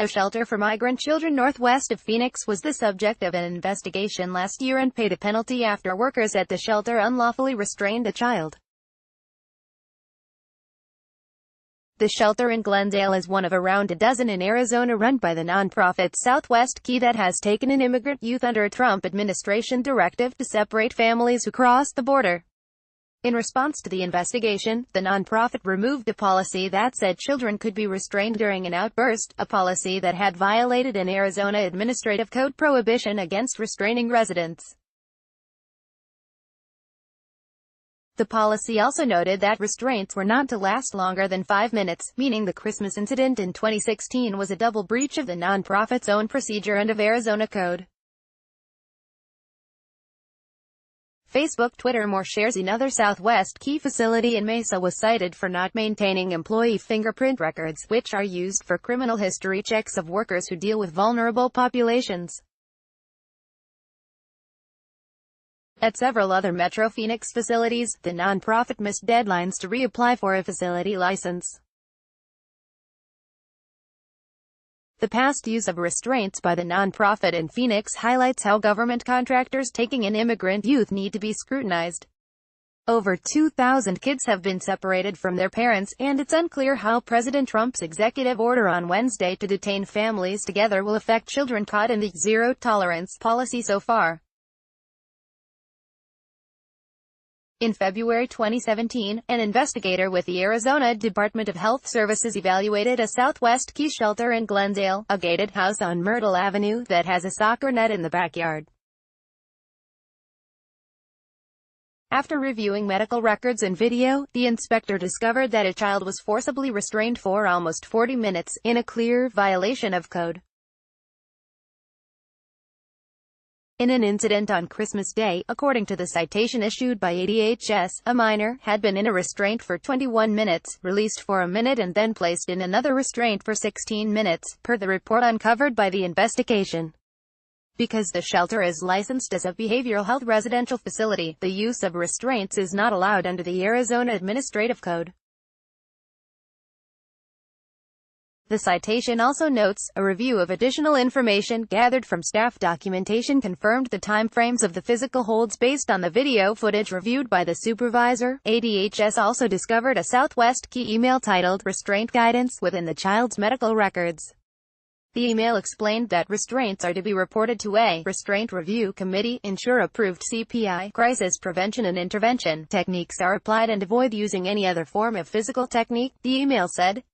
A shelter for migrant children northwest of Phoenix was the subject of an investigation last year and paid a penalty after workers at the shelter unlawfully restrained a child. The shelter in Glendale is one of around a dozen in Arizona run by the nonprofit Southwest Key that has taken in immigrant youth under a Trump administration directive to separate families who cross the border. In response to the investigation, the nonprofit removed a policy that said children could be restrained during an outburst, a policy that had violated an Arizona Administrative Code prohibition against restraining residents. The policy also noted that restraints were not to last longer than 5 minutes, meaning the Christmas incident in 2016 was a double breach of the nonprofit's own procedure and of Arizona Code. Facebook, Twitter. More shares. Another Southwest Key facility in Mesa was cited for not maintaining employee fingerprint records, which are used for criminal history checks of workers who deal with vulnerable populations. At several other Metro Phoenix facilities, the nonprofit missed deadlines to reapply for a facility license. The past use of restraints by the nonprofit in Phoenix highlights how government contractors taking in immigrant youth need to be scrutinized. Over 2,000 kids have been separated from their parents, and it's unclear how President Trump's executive order on Wednesday to detain families together will affect children caught in the zero-tolerance policy so far. In February 2017, an investigator with the Arizona Department of Health Services evaluated a Southwest Key shelter in Glendale, a gated house on Myrtle Avenue that has a soccer net in the backyard. After reviewing medical records and video, the inspector discovered that a child was forcibly restrained for almost 40 minutes, in a clear violation of code. In an incident on Christmas Day, according to the citation issued by ADHS, a minor had been in a restraint for 21 minutes, released for a minute and then placed in another restraint for 16 minutes, per the report uncovered by the investigation. Because the shelter is licensed as a behavioral health residential facility, the use of restraints is not allowed under the Arizona Administrative Code. The citation also notes, a review of additional information gathered from staff documentation confirmed the timeframes of the physical holds based on the video footage reviewed by the supervisor. ADHS also discovered a Southwest Key email titled, Restraint Guidance, within the child's medical records. The email explained that restraints are to be reported to a Restraint Review Committee, ensure approved CPI, crisis prevention and intervention techniques are applied and avoid using any other form of physical technique, the email said.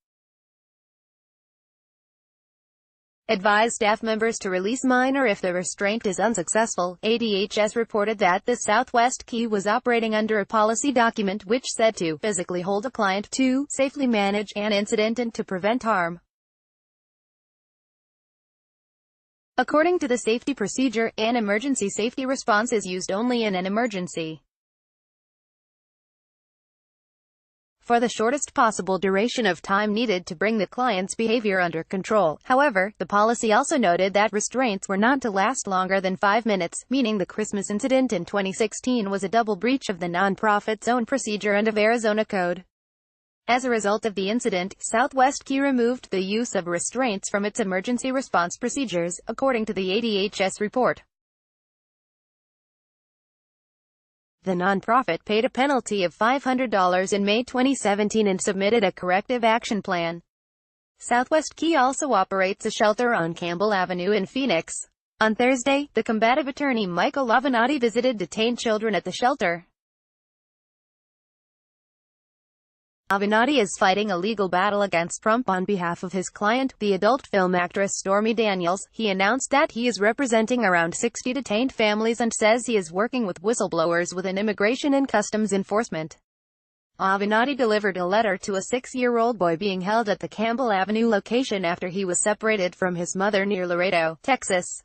Advise staff members to release minor if the restraint is unsuccessful. ADHS reported that the Southwest Key was operating under a policy document which said to physically hold a client, to safely manage an incident and to prevent harm. According to the safety procedure, an emergency safety response is used only in an emergency. For the shortest possible duration of time needed to bring the client's behavior under control. However, the policy also noted that restraints were not to last longer than 5 minutes, meaning the Christmas incident in 2016 was a double breach of the nonprofit's own procedure and of Arizona Code. As a result of the incident, Southwest Key removed the use of restraints from its emergency response procedures, according to the ADHS report. The nonprofit paid a penalty of $500 in May 2017 and submitted a corrective action plan. Southwest Key also operates a shelter on Campbell Avenue in Phoenix. On Thursday, the combative attorney Michael Avenatti visited detained children at the shelter. Avenatti is fighting a legal battle against Trump on behalf of his client, the adult film actress Stormy Daniels. He announced that he is representing around 60 detained families and says he is working with whistleblowers within Immigration and Customs Enforcement. Avenatti delivered a letter to a 6-year-old boy being held at the Campbell Avenue location after he was separated from his mother near Laredo, Texas.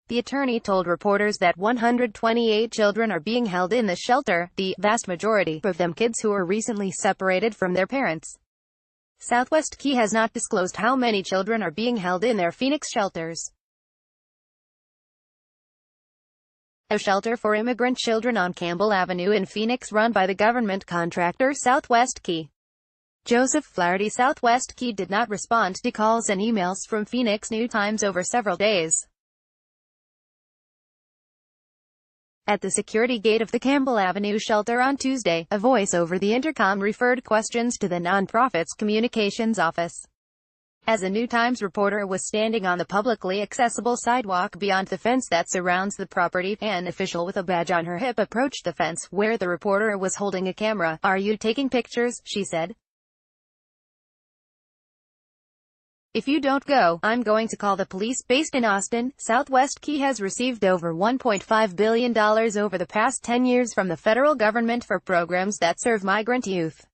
The attorney told reporters that 128 children are being held in the shelter, the vast majority of them kids who were recently separated from their parents. Southwest Key has not disclosed how many children are being held in their Phoenix shelters. A shelter for immigrant children on Campbell Avenue in Phoenix run by the government contractor Southwest Key. Joseph Flaherty. Southwest Key did not respond to calls and emails from Phoenix New Times over several days. At the security gate of the Campbell Avenue shelter on Tuesday, a voice over the intercom referred questions to the nonprofit's communications office. As a New Times reporter was standing on the publicly accessible sidewalk beyond the fence that surrounds the property, an official with a badge on her hip approached the fence, where the reporter was holding a camera. "Are you taking pictures?" she said. "If you don't go, I'm going to call the police." Based in Austin, Southwest Key has received over $1.5 billion over the past 10 years from the federal government for programs that serve migrant youth.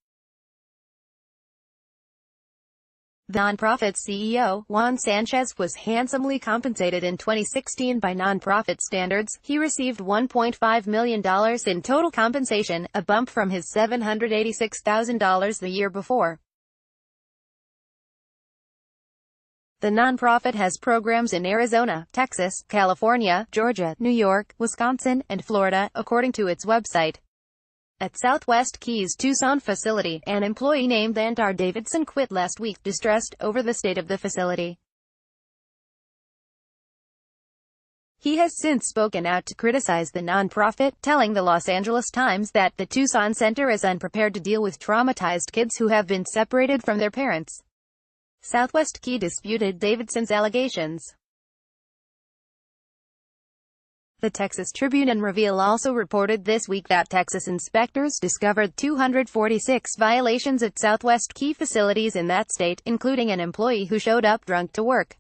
The nonprofit's CEO, Juan Sanchez, was handsomely compensated in 2016 by nonprofit standards. He received $1.5 million in total compensation, a bump from his $786,000 the year before. The nonprofit has programs in Arizona, Texas, California, Georgia, New York, Wisconsin, and Florida, according to its website. At Southwest Key's Tucson facility, an employee named Antar Davidson quit last week, distressed over the state of the facility. He has since spoken out to criticize the nonprofit, telling the Los Angeles Times that the Tucson Center is unprepared to deal with traumatized kids who have been separated from their parents. Southwest Key disputed Davidson's allegations. The Texas Tribune and Reveal also reported this week that Texas inspectors discovered 246 violations at Southwest Key facilities in that state, including an employee who showed up drunk to work.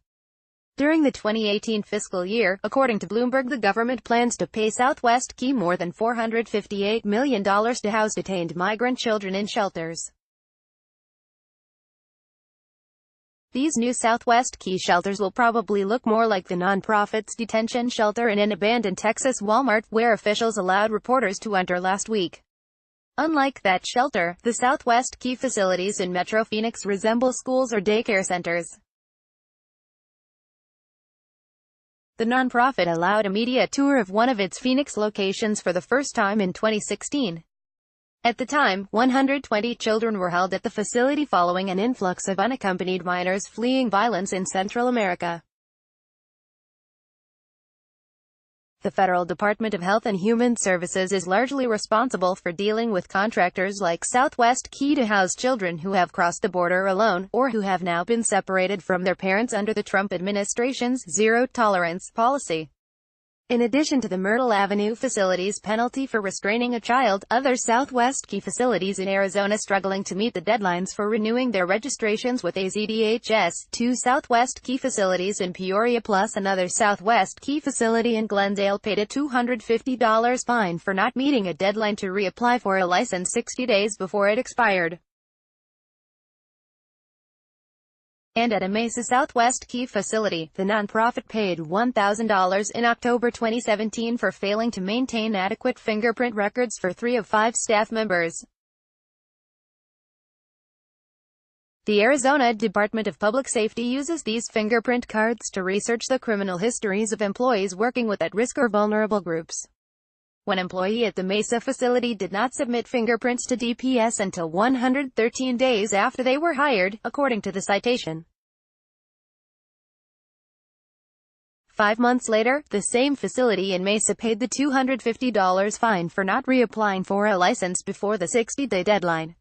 During the 2018 fiscal year, according to Bloomberg, the government plans to pay Southwest Key more than $458 million to house detained migrant children in shelters. These new Southwest Key shelters will probably look more like the nonprofit's detention shelter in an abandoned Texas Walmart, where officials allowed reporters to enter last week. Unlike that shelter, the Southwest Key facilities in Metro Phoenix resemble schools or daycare centers. The nonprofit allowed a media tour of one of its Phoenix locations for the first time in 2016. At the time, 120 children were held at the facility following an influx of unaccompanied minors fleeing violence in Central America. The Federal Department of Health and Human Services is largely responsible for dealing with contractors like Southwest Key to house children who have crossed the border alone, or who have now been separated from their parents under the Trump administration's zero-tolerance policy. In addition to the Myrtle Avenue facility's penalty for restraining a child, other Southwest Key facilities in Arizona struggling to meet the deadlines for renewing their registrations with AZDHS, 2 Southwest Key facilities in Peoria plus another Southwest Key facility in Glendale paid a $250 fine for not meeting a deadline to reapply for a license 60 days before it expired. And at a Mesa Southwest Key facility, the nonprofit paid $1,000 in October 2017 for failing to maintain adequate fingerprint records for 3 of 5 staff members. The Arizona Department of Public Safety uses these fingerprint cards to research the criminal histories of employees working with at-risk or vulnerable groups. One employee at the Mesa facility did not submit fingerprints to DPS until 113 days after they were hired, according to the citation. 5 months later, the same facility in Mesa paid the $250 fine for not reapplying for a license before the 60-day deadline.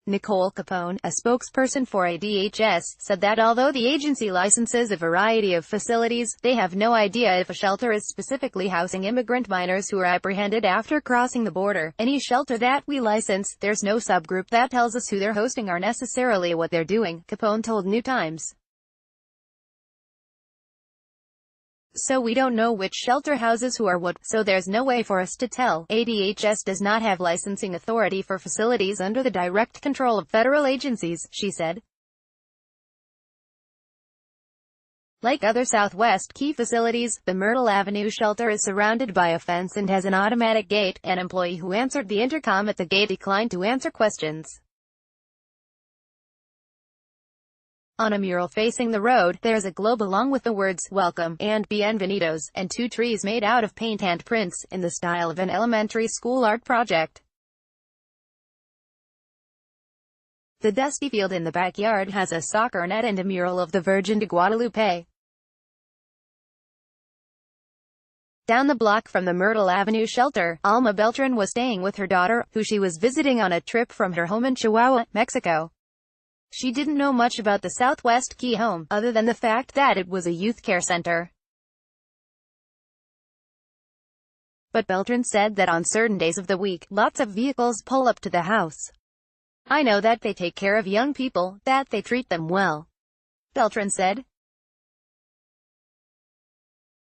Nicole Capone, a spokesperson for ADHS, said that although the agency licenses a variety of facilities, they have no idea if a shelter is specifically housing immigrant minors who are apprehended after crossing the border. Any shelter that we license, there's no subgroup that tells us who they're hosting or necessarily what they're doing, Capone told New Times. So we don't know which shelter houses who or what, so there's no way for us to tell. ADHS does not have licensing authority for facilities under the direct control of federal agencies, she said. Like other Southwest Key facilities, the Myrtle Avenue shelter is surrounded by a fence and has an automatic gate. An employee who answered the intercom at the gate declined to answer questions. On a mural facing the road, there's a globe along with the words, "Welcome," and "Bienvenidos," and 2 trees made out of paint and prints, in the style of an elementary school art project. The dusty field in the backyard has a soccer net and a mural of the Virgin de Guadalupe. Down the block from the Myrtle Avenue shelter, Alma Beltran was staying with her daughter, who she was visiting on a trip from her home in Chihuahua, Mexico. She didn't know much about the Southwest Key home, other than the fact that it was a youth care center. But Beltran said that on certain days of the week, lots of vehicles pull up to the house. "I know that they take care of young people, that they treat them well," Beltran said.